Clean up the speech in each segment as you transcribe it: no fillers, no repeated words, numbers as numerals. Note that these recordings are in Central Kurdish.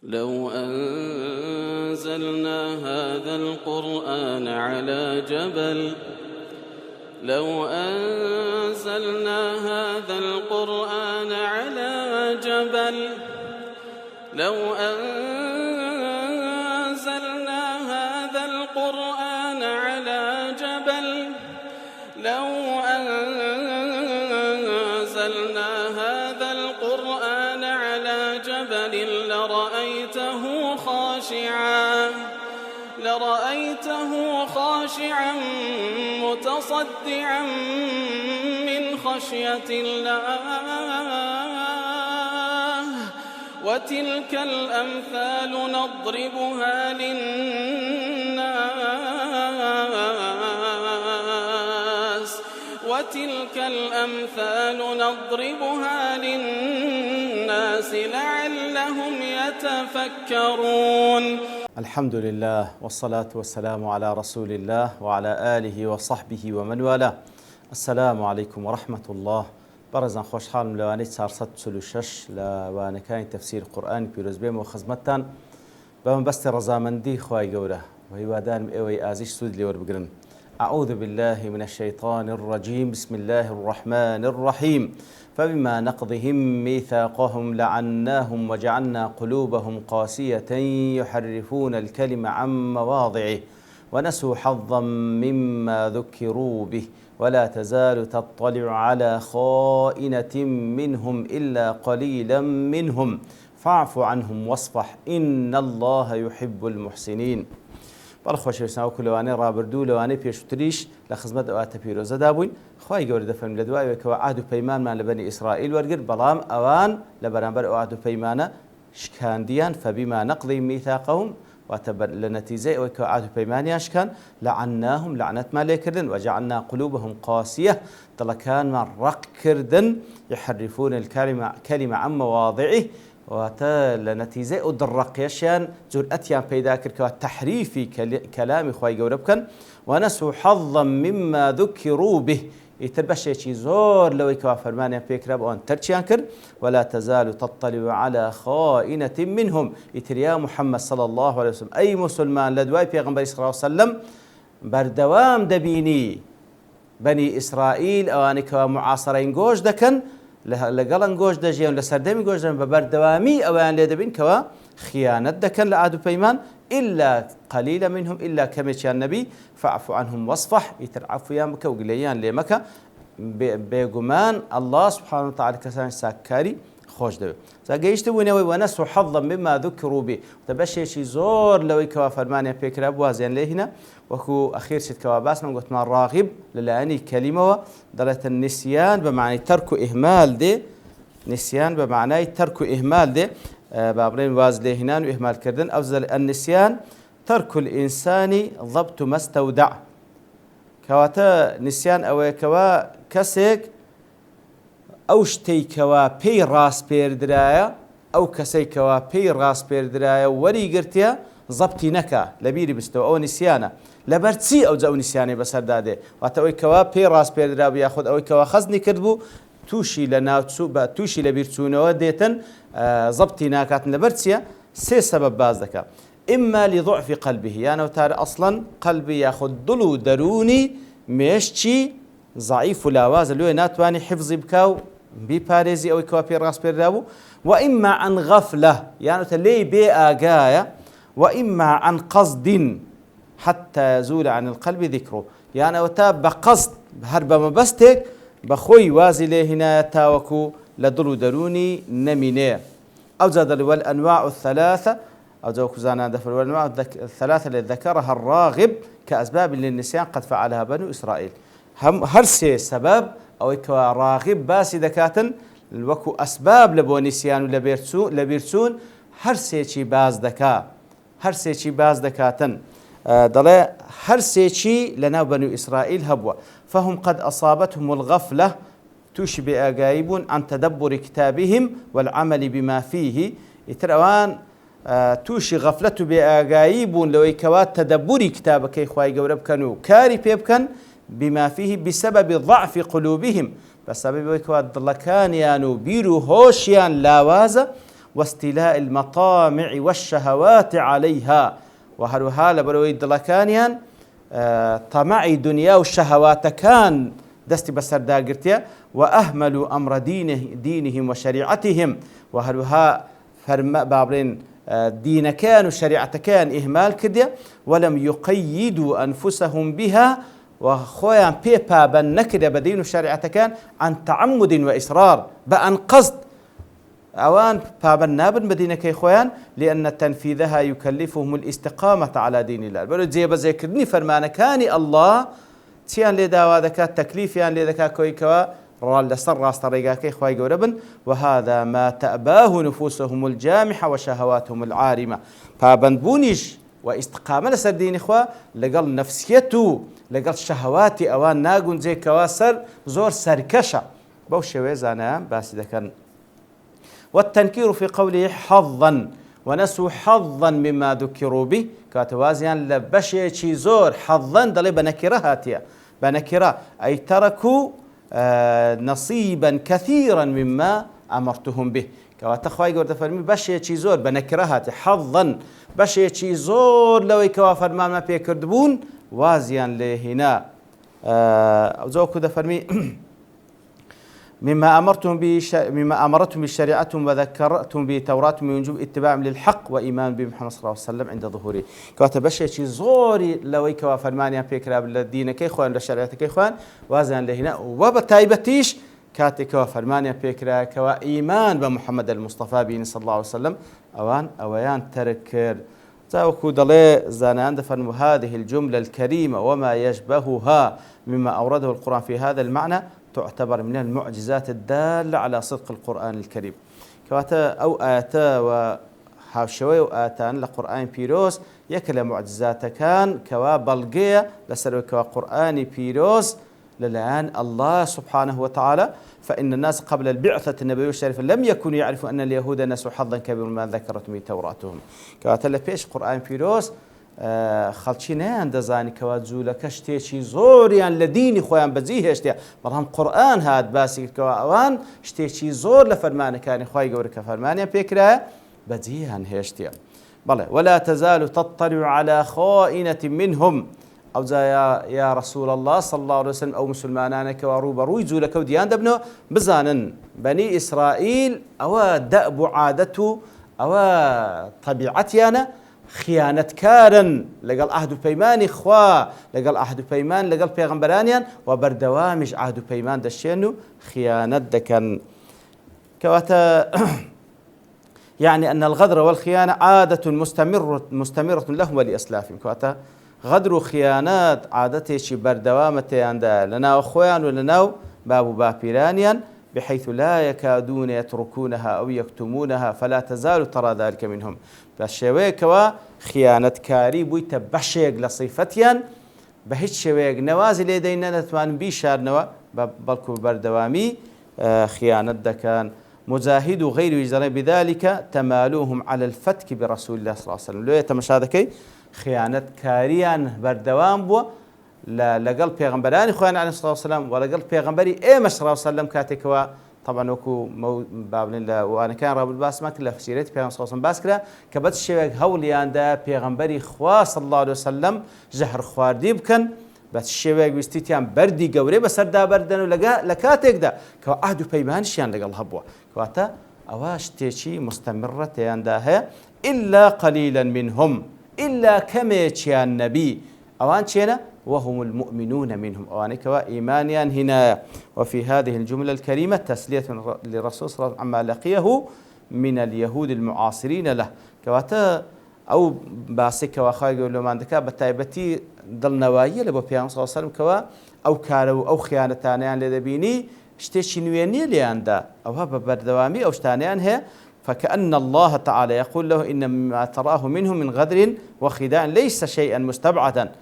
لو أنزلنا هذا القرآن على جبل لرأيته خاشعا متصدعا من خشية الله وتلك الأمثال نضربها للناس لعلهم يتفكرون. الحمد لله والصلاة والسلام على رسول الله وعلى آله وصحبه ومن والاه. السلام عليكم ورحمة الله. برزان خوش حالم لواني 446 لوانكان تفسير القرآن بيروز بيم وخزمتان بهم بست رزامندي خواهي قوله وهيوادان ايوي آزيش سود لور بقرن. أعوذ بالله من الشيطان الرجيم. بسم الله الرحمن الرحيم. فبما نقضهم ميثاقهم لعناهم وجعلنا قلوبهم قاسية يحرفون الكلم عن مواضعه ونسوا حظا مما ذكروا به ولا تزال تطلع على خائنة منهم إلا قليلا منهم فاعف عنهم واصفح إن الله يحب المحسنين. بەڵ خۆشەویستان وەکو لەوانەی ڕابردوو لەوانەی پێشووتریش لە خزمەت ئەواتە پیرۆزەدا بووین. خوای گەورە دەفەرمێ لە دوایەوەیەکەوە عهد و پەیمانمان لە بەنی ئیسرائیل وەرگرت بەڵام ئەوان لە بەرامبەر ئەو عهد و پەیمانە شکاندیان فەبیما نەقضیهم میثاقەهم واتە لە نەتیجەی ئەوەی کە عهد و پەیمانیان شکاند لعناهم لعنەتمان لێکردن وجعلنا قلوبهم قاسیە دڵەکانمان ڕق کردن يحرفون الكلمة عن مواضعه واتە لە نەتیجەی ئەو دڕەقێشیان جورئەتیان پەیدا کرد کەوا تەحریفی کەلامی خوای گەورە بکەن وەنەسوا حەظا مما ذکروا به ئیتر بەشێکی زۆر لەوەی کەوا فەرمانیان پێکرا بەوان تەرکیان کرد ولا تزال تطلع على خائنة منهم. ئیتر یا محەممەد صلی الله عليه وسلم ئەی موسڵمان لە دوای پێغەمبەری صلی الله عليه وسلم بەردەوام دەبینی بەنی ئیسرائیل ئەوانەی کەوا معاسەرەی گۆژ دەکەن لەگەڵن گۆژ دەژیان لە سەردەمی گۆژ دەن بە بەردەوامی ئەویان لێ دەبین کەوا خیانەت دەکەن لە عهد و پەیمان إلا قليلا منهم إلا كمشيان نبي فاعف عنهم واصفح يتر عفويان بك وقليان لي مكة بيقمان الله سبحانه وتعالى كسان ساكاري خوش دو زاقيشت وينوي ونسوا حظا مما ذكروا به تبشي شي زور لوي كوا فرمانيا بيكرا بوازيان ليه هنا وكو أخير شد كوا باسنا قلت ما راغب للاني كلمة دلت النسيان بمعنى ترك إهمال دي نسيان بمعنى ترك إهمال دي بابرين واز ليه هنا وإهمال كردن أفضل النسيان ترك الإنسان ضبط ما استودع كواتا نسيان أو كوا كسيك ئەو شتەی کەوا پێی ڕاست پێدرایە ئەو کەسەی کەوا پێی ڕاست پێدرایە وەریگرتیە زەبتی نەکا لەبیری بستەوە ئەوە نیسیانە لەبەر چی ئەو جە ئەو نیسیانەی بەسەردادێ واتە ئەوەی کەوا پێی ڕاست پێدرا بوو یاخود ئەوەی کەوا خەزنی کرد بوو تووشی لە ناوچوو بە تووشی لە بیرچوونەوە دێتن زەبتی ناکاتن لەبەر چییە سێ سەبەب باز دەکا ئیما لضعف قلبه یانەوە تارە ئەسڵەن قەلبی یاخود دڵ و دەرونی مێشتی ضعیف و لاوازە لێ ناتوانێ حفظی بکا و بیپارێزی ئەوەی کەوا پێی ڕاست پێدرا بوو وئیما عن غەفلە یانەوەتە لێی بێ ئاگایە وئیما عن قەصد حتى يزول عن القلب ذكره یانەوەتە بە قەصد هەر بە مەبەستێک بەخۆی وازی لێ هێنایە تاوەکو لە دڵ و دەرونی نەمینەیە ئەو جا دەڵێ والأنواع الثلاثة أو جو كزانا دفر والأنواع الثلاثة التي ذكرها الراغب كأسباب للنسيان قد فعلها بنو إسرائيل هرسي سبب أو كوا راغب باسي دكاتن وكو أسباب لبو نسيان لبيرسون هرسي شي باز دكاتن دلي هرسي شي لنا بنو إسرائيل هبوا فهم قد أصابتهم الغفلة تشبه أجايبون عن تدبر كتابهم والعمل بما فيه يتروان توشي غفلته بأجايبون لو يكوات تدبر كتابك إخوائي جورب كانوا كاري بيبكن بما فيه بسبب ضعف قلوبهم بسبب يكوات ضلكان يانو بيرو هوشيان لاوازة واستيلاء المطامع والشهوات عليها وهروها لبروي دلكانيان طمعي دنيا والشهوات كان دستي بسر داقرتيا وأهملوا أمر دينهم وشريعتهم وهروها فرما بابرين دين كان وشريعة كان إهمال كديا ولم يقيدوا أنفسهم بها وخويا بيبا بن نكد بدين وشريعة كان عن تعمد وإصرار بأن قصد أوان بابا نابن مدينة كي خوان لأن تنفيذها يكلفهم الاستقامة على دين الله بلو زي بذكرني فرمان كاني الله تيان لداوا ذكا تكليفيان لذكا كوي كوا رال لسر راس طريقا كي خواي قربن وهذا ما تأباه نفوسهم الجامحة وشهواتهم العارمة بابا بونيش واستقامة لسر دين إخوة لقل نفسيته لقل شهواتي أوان ناقون زي كوا سر زور سركشة بوشي ويزانا بس إذا كان والتنكير في قوله حظا ونسوا حظا مما ذكروا به كاتوازيان لبشي شي زور حظا دلي بنكره هاتيا بنكره أي تركوا نصيبا كثيرا مما أمرتهم به كواتخواي قرد فرمي بشي شي زور بنكره هاتي حظا بشي شي زور لو كوا فرمان ما بيكردبون وازيان لهنا زوكو دفرمي مما أمرتم بشريعتهم وذكرتم بتوراتهم من وجوب اتباعهم للحق وإيمان بمحمد صلى الله عليه وسلم عند ظهوره كاتب شيء زوري لو يكوا فرمانيا فكرة بالدين كي خوان للشريعة كي خوان وازن لهنا وبتايبتيش كاتكوا فرمانيا فكرة كوا إيمان بمحمد المصطفى بين صلى الله عليه وسلم أويان تركر تاوكو دلي زانان دفن هذه الجملة الكريمة وما يشبهها مما أورده القرآن في هذا المعنى تعتبر من المعجزات الدالة على صدق القرآن الكريم كواتا أو آتا وهاوشوي وآتان لقرآن بيروس يكلا معجزات كان كوا بلقية لسروا كوا قرآن بيروس للآن الله سبحانه وتعالى فإن الناس قبل البعثة النبوية الشريفة لم يكونوا يعرفوا أن اليهود نسوا حظا كبيرا ما ذكرت به توراتهم كواتا لبيش قرآن بيروس خەڵکی نەیان دەزانی کەوا جوولەکە شتێکی زۆریان لە دینی خۆیان بەجێ هێشتە بەڵام قورئان هات باسی کردەوە ئەوان شتێکی زۆر لە فەرمانەکانی خوای گەورە کە فەرمانیان پێکرایە بەجێیان هێشتە بەڵێ ولا تزال تطلع على خائنة منهم أو يا رسول الله صلى الله عليه وسلم أو مسلمانان كوا ڕوبەڕووی جوولەکە و دیان دەبنەوە بزانن بني إسرائيل أو دأب عادته أو طبيعتيانە خيانتكارا لقال عهد بيمان خوا لقال عهد بيمان لقال بيغمبرانيان وبردوامج عهد بيمان دشينو خيانت دكن كواتا يعني أن الغدر والخيانة عادة مستمرة لهم ولأسلافهم كواتا غدر وخيانات عادته شي بردوامته عند لنا أخوان ولنا بابو بابيرانيان بحيث لا يكادون يتركونها أو يكتمونها فلا تزال ترى ذلك منهم بشويكوا خيانة كاري بويت بشيق لصيفتيان بهيج شويق نوازي لدينا نتوان بيشار نوا بلكو بردوامي خيانة دكان مجاهد غير يجري بذلك تمالوهم على الفتك برسول الله صلى الله عليه وسلم لو يتمشادكي خيانة كاريان بردوام بو لقل بيغمبراني خوان عليه الصلاة والسلام ولقل بيغمبري إيه صلى الله عليه وسلم كاتكوا طبعا وكو باب الله وانا كان راب الباس ما كله في سيرتي بيغمبر صلى الله عليه وسلم باسكرا كبت الشيء هولي عند بيغمبري خوا صلى الله عليه وسلم جهر خواردي بكن بس الشيء بيستيتيان بردي قوري بس دا بردن ولقى لكاتك دا كوا عهد بيمانشيان لقل هبوا كواتا اواش تيشي مستمرة عندها إلا قليلا منهم إلا كميتشيان نبي أوان شينا وهم المؤمنون منهم أوانك وإيمانيان هنا وفي هذه الجملة الكريمة تسلية للرسول صلى الله عليه وسلم عما لقيه من اليهود المعاصرين له كواتا أو باسك وخايق لما عندك بتايبتي ضل نوايا لبو بيان صلى الله عليه وسلم كوا أو كارو أو خيانتانيان لذبيني اشتيش نويني لياندا أو هذا بردوامي أو اشتانيان هي فكأن الله تعالى يقول له إن ما تراه منهم من غدر وخداع ليس شيئا مستبعدا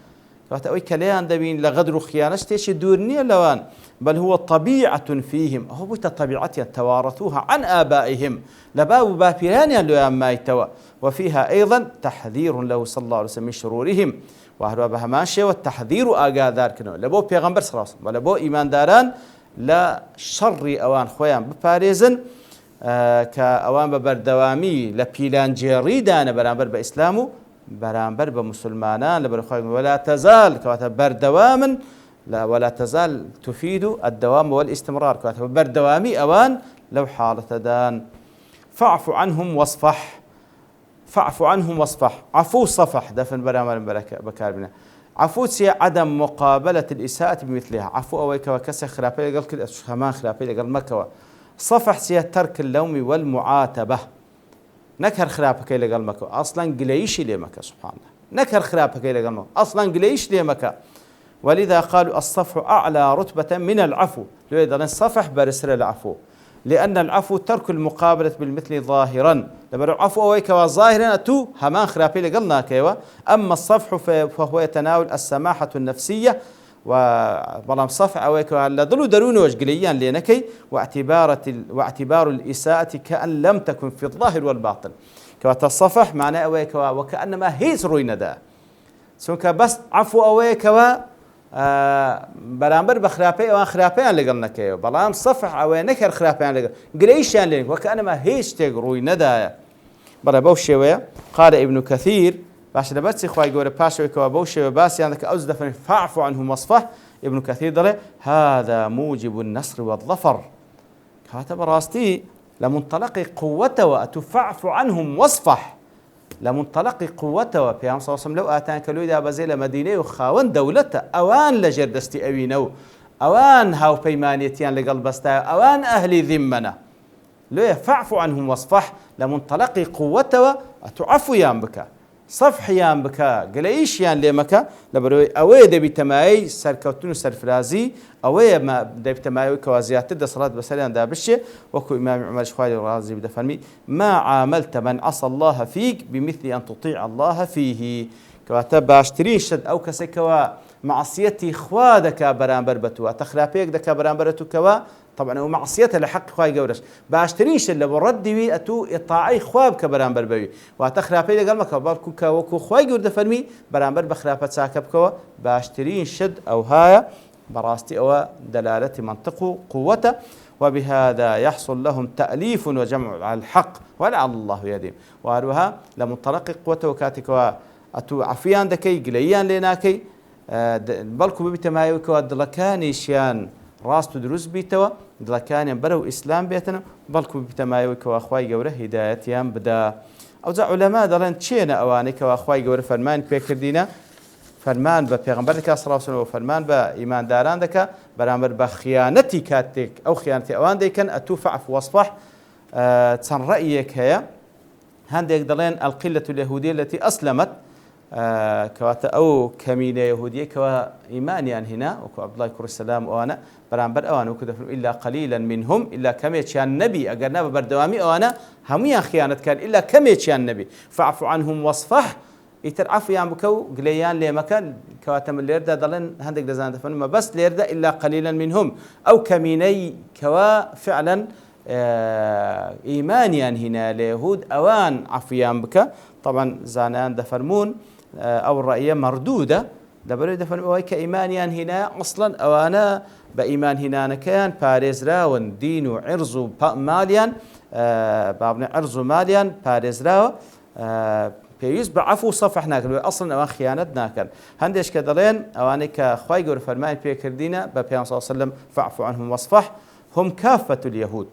فأوي كليان دبين لغدر وخيانة اشتيش دورني لوان بل هو طبيعة فيهم هو بيت طبيعتهم توارثوها عن آبائهم لباب بابيرانيا لو ما يتوى وفيها أيضا تحذير له صلى الله عليه وسلم من شرورهم وهو بهماشي والتحذير آقا كنو لبو بيغمبر صلى الله عليه وسلم ولبو إيمان داران لا شر أوان خويان بباريزن كأوان ببردوامي لبيلان جيريدان برامبر بإسلامه برامبر بمسلمانان لبرخوي ولا تزال كواتب بردواما لا ولا تزال تفيد الدوام والاستمرار كواتب بردوامي أوان لو حالة دان فاعف عنهم واصفح فاعف عنهم واصفح عفو صفح دفن برامبر بكاربنا عفو سي عدم مقابلة الإساءة بمثلها عفو أويك وكسر خرابي قال كل همان خرابي قال مكوى صفح سي ترك اللوم والمعاتبة نكر خرابك إلى قال مكوى أصلا قليش لي مكة سبحان الله نكر خرابك إلى قال مكوى أصلا قليش لي مكة ولذا قالوا الصفح أعلى رتبة من العفو لذا الصفح برسل العفو لأن العفو ترك المقابلة بالمثل ظاهرا لما العفو أويك ظاهرا تو همان خرابي قالنا كيوا أما الصفح فهو يتناول السماحة النفسية وبلام صفح أويك لا ضلوا درون وجقليان لينكي واعتبار الإساءة كأن لم تكن في الظاهر والباطن كواتا الصفح معناه أويك وكأنما هيز روينا دا سونك بس عفو أويك برامبر بخرابي أو خرابي اللي قلنا كيو بلام صفح أو نكر خرابي اللي قليش يعني وكأنما هيش تجروي ندايا برا بوشيوية قال ابن كثير باش لبتسي خواي جوري باشوي كوا بوشيوية بس عندك أزدفن فاعفو عنه مصفح ابن كثير دره هذا موجب النصر والظفر كاتب راستي لمنطلق قوته وأتفعف عنهم واصفح لمنطلق قوته وبيام صلى الله عليه وسلم لو آتان كلويدا بزيل مدينة وخاون دولته أوان لجردستي أوينو أوان هاو بيمانيتيان لقلب استا أوان أهل ذمنا لو يفعف عنهم واصفح لمنطلق قوته أتعفو يام بك صفح يام بك قليش يان ليمك لبروي أوي دبي تماي سركوتون سرفرازي أوي ما دبي تماي كوازيات تد صلاة بسلام دا بشي وكو إمام عمر شخوالي الرازي بدا فرمي ما عاملت من عصى الله فيك بمثل أن تطيع الله فيه كواتب باشترين شد أو كسكوا معصيتي خوادك برامبر بتوا تخرابيك دك برامبر كوا طبعا ومعصيته لحق خواي قورش باشترين شل بردي وي اتو اطاعي خواب كبرامبر بوي واتخرابي قال مك بالكو وكو خواي قور دفرمي برامبر بخرافه ساكب كوا باشترين شد او هاي براستي او دلاله منطق قوته وبهذا يحصل لهم تأليف وجمع على الحق ولعل الله يديم واروها لمنطلق قوته وكاتك اتو عفيان دكي قليان ليناكي بلكو بتمايو كوا دلكاني شيان راستو دروز بيتوا دلكان برو إسلام بيتنا بلكو بتمايوك وأخواي جوره هدايتيان بدا أو ذا علماء دلنا تشينا أوانك وأخواي جوره فرمان بيكردينا فرمان ببيغمبرك صلى الله عليه وسلم وفرمان بإيمان داران دكا برامر بخيانتي كاتك أو خيانتي أوان دي كان أتوفع في وصفح تسن رأيك هي هنديك دلين القلة اليهودية التي أسلمت كواتا أو كمينة يهودية كوا إيمانيان هنا وكو عبد الله كور السلام وأنا برامبر أوان وكذا إلا قليلا منهم إلا كم يتشان النبي أجرنا ببردوامي وأنا هميان خيانة كان إلا كم يتشان النبي فاعف عنهم واصفح يترعف يا بكو قليان لي مكان كواتا من ليردا دلن هندك دزان دفنما بس ليردا إلا قليلا منهم أو كميني كوا فعلا إيمانيان هنا ليهود أوان عفيان بك طبعا زانان دفرمون أو الرأي مردودة دبروا دفن كإيمانيان هنا أصلا أو أنا بإيمان هنا كان باريز راون دين وعرض ماليان بابن عرض ماليان باريز راو بيوز بعفو صفح ناكل أصلا أو خيانة ناكل هندش كدلين أو أنا كخواي جور فرمان بيكردينا ببيان صلى الله عليه وسلم فاعفوا عنهم واصفح هم كافة اليهود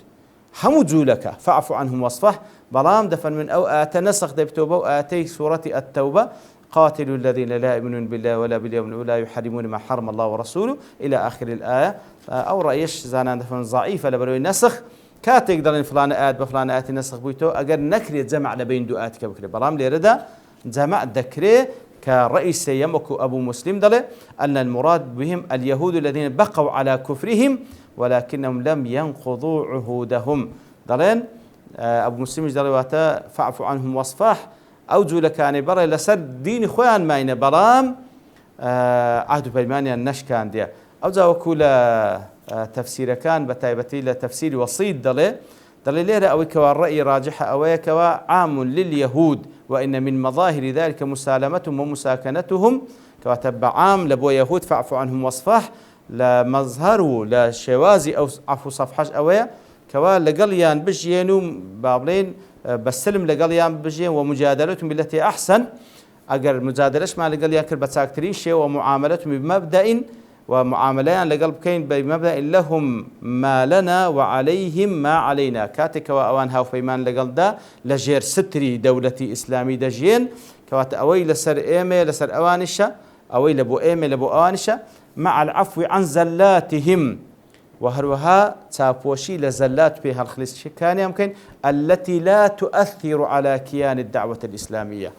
هم جولك فاعفوا عنهم واصفح بلام دفن من أو آتنسخ دبتوبة وآتي سورة التوبة قاتلوا الذين لا يؤمنون بالله ولا باليوم الأولى يحرمون ما حرم الله ورسوله إلى آخر الآية أو رأيش زانان دفن ضعيفة لبروي نسخ كاتك دلين فلان آيات بفلان آيات نسخ بيتو أجر نكري جمع لبين دؤات كبكري بلام ليردا جمع ذكري كرئيس يمك أبو مسلم دله أن المراد بهم اليهود الذين بقوا على كفرهم ولكنهم لم ينقضوا عهودهم دلين أبو مسلم دلواتا فاعفوا عنهم واصفح أوجو لكاني برا لسر دين خوان ماين برام عهد بيمانيا النش كان ديا أوجا وكولا تفسير كان بتايبتي لتفسير وسيط دلي ليرة أو كوا الرأي راجحة أو كوا عام لليهود وإن من مظاهر ذلك مسالمتهم ومساكنتهم كوا تبع عام لبو يهود فاعفوا عنهم واصفح لمظهروا لشوازي أو عفو صفحش أويا كوا لقليان بجينو بابلين بسلم لقليان بجين ومجادلتهم بالتي أحسن أجر مجادلش مع لقليان كر بتساكترين شيء ومعاملتهم بمبدأ ومعاملان لقلب كين بمبدأ لهم ما لنا وعليهم ما علينا كاتك وأوان هاو فيمان لقل دا لجير ستري دولتي إسلامي دجين كوات أوي لسر إيمي لسر أوانشة أوي لبو إيمي لبو أوانشة مع العفو عن زلاتهم وهروها تابوشي لزلات بها الخليص كان يمكن التي لا تؤثر على كيان الدعوة الإسلامية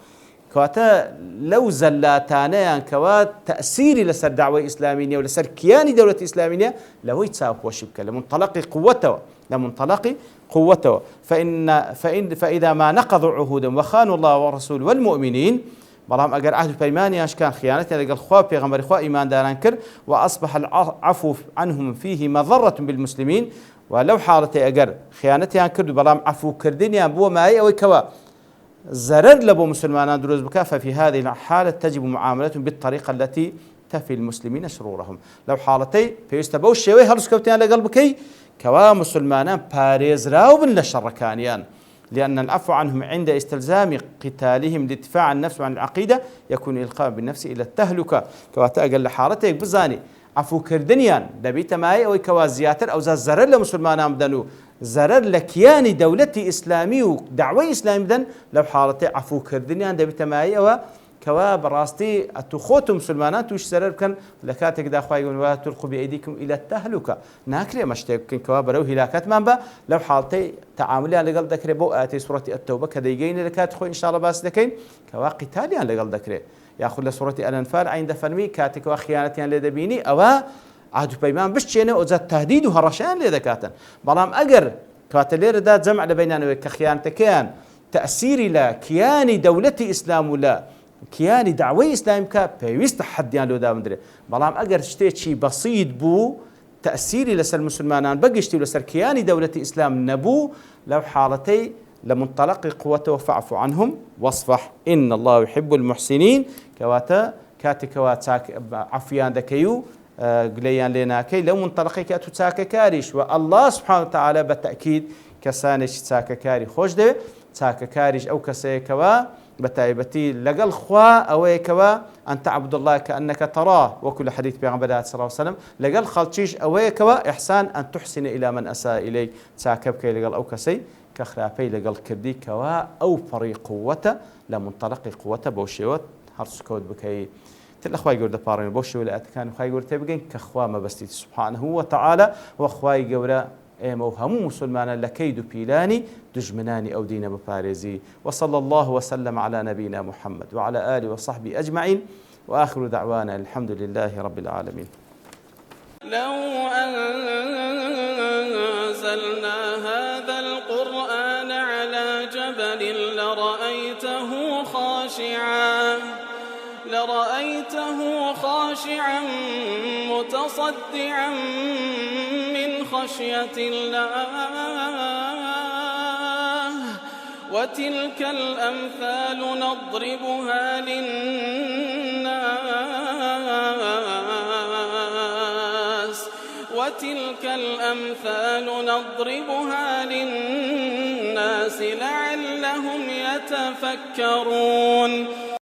كواتا لو زلاتانا كوات تأثيري لسر دعوة إسلامية ولسر كيان دولة إسلامية لو يتسابوشي بك لمنطلق قوته فإذا ما نقضوا عهودا وخانوا الله والرسول والمؤمنين بلام أجر عهد بيماني كان خيانتنا لقى الخواب بيغمر إخوة إيمان داران كر وأصبح العفو عنهم فيه مضرة بالمسلمين ولو حالتي أجر خيانتي كرد بلام عفو كردنيا بو ماي أو كوا زرر لبو مسلمان دروز بكا ففي هذه الحالة تجب معاملتهم بالطريقة التي تفي المسلمين شرورهم لو حالتي فيستبوش شوي هرس كوتيان لقلبكي كوا مسلمان باريز راوبن لشركانيان لأن العفو عنهم عند استلزام قتالهم للدفاع عن النفس وعن العقيدة يكون إلقاء بالنفس إلى التهلكة كوا تأجل لحالتك بزاني عفو كردنيان دبيت ماي أو كوا زياتر أو زرر لمسلمان بدنو زرر لكيان دولتي إسلامي ودعوة إسلامي بدن لو حالتي عفو كردنيان دبيت ماي أو كوا براستي أتخوتم مسلمانات وش زرر كان لكاتك دا أخوي ولا تلقوا بأيديكم إلى التهلكة ناكري مشتاق كوا برو هلاكات منبا لو حالتي تعاملي على قلب ذكري بو آتي سورة التوبة كذا يجين لكات أخوي إن شاء الله باس ذكين كوا قتالي على قلب ذكري يأخذ لسورة الأنفال عند فرمي كاتك وخيانتي لدبيني أو عهد بيمان بشينا وزاد تهديد وهرشان لذكاتا بلام أجر كاتلير دا جمع لبيننا كخيانتكيان تأثيري لا كياني دولتي إسلام ولا كياني دعوة إسلام كا بيوست حديان لو دا مدري بلام أجر شتي بسيط بو تأثيري لسر المسلمان بقشتي لسر كياني دولة إسلام نبو لو حالتي لمنطلق قوته فاعف عنهم واصفح إن الله يحب المحسنين كواتا كاتي كواتاك عفيان دكيو قليان لنا كي لو منطلقي كاتو تاكا كاريش والله سبحانه وتعالى بالتأكيد كسانش تاكا كاري خوش ده تاكا كاريش أو كسي كوا بتايبتي لقل خوا أو كوا أن تعبد الله كأنك تراه وكل حديث بيغمبر صلى الله عليه وسلم لقل خلتشيش أو كوا إحسان أن تحسن إلى من أساء إليك تاكب كي لقل أو كسي كخرافي لقل كردي كوا أو فريق قوته لمنطلق قوته بوشيوت هرس كود بكي الأخوة يقول دبارين بوشي ولا أتكان أخوة يقول تبقين كأخوة ما بستي سبحانه وتعالى وأخوة يقول موهمو مسلمان لكيد بيلاني دجمناني أو دين بباريزي وصلى الله وسلم على نبينا محمد وعلى آله وصحبه أجمعين وآخر دعوانا الحمد لله رب العالمين. لو أنزلنا هذا القرآن على جبل لرأيته خاشعا متصدعا من خشية الله وتلك الأمثال نضربها للناس لعلهم يتفكرون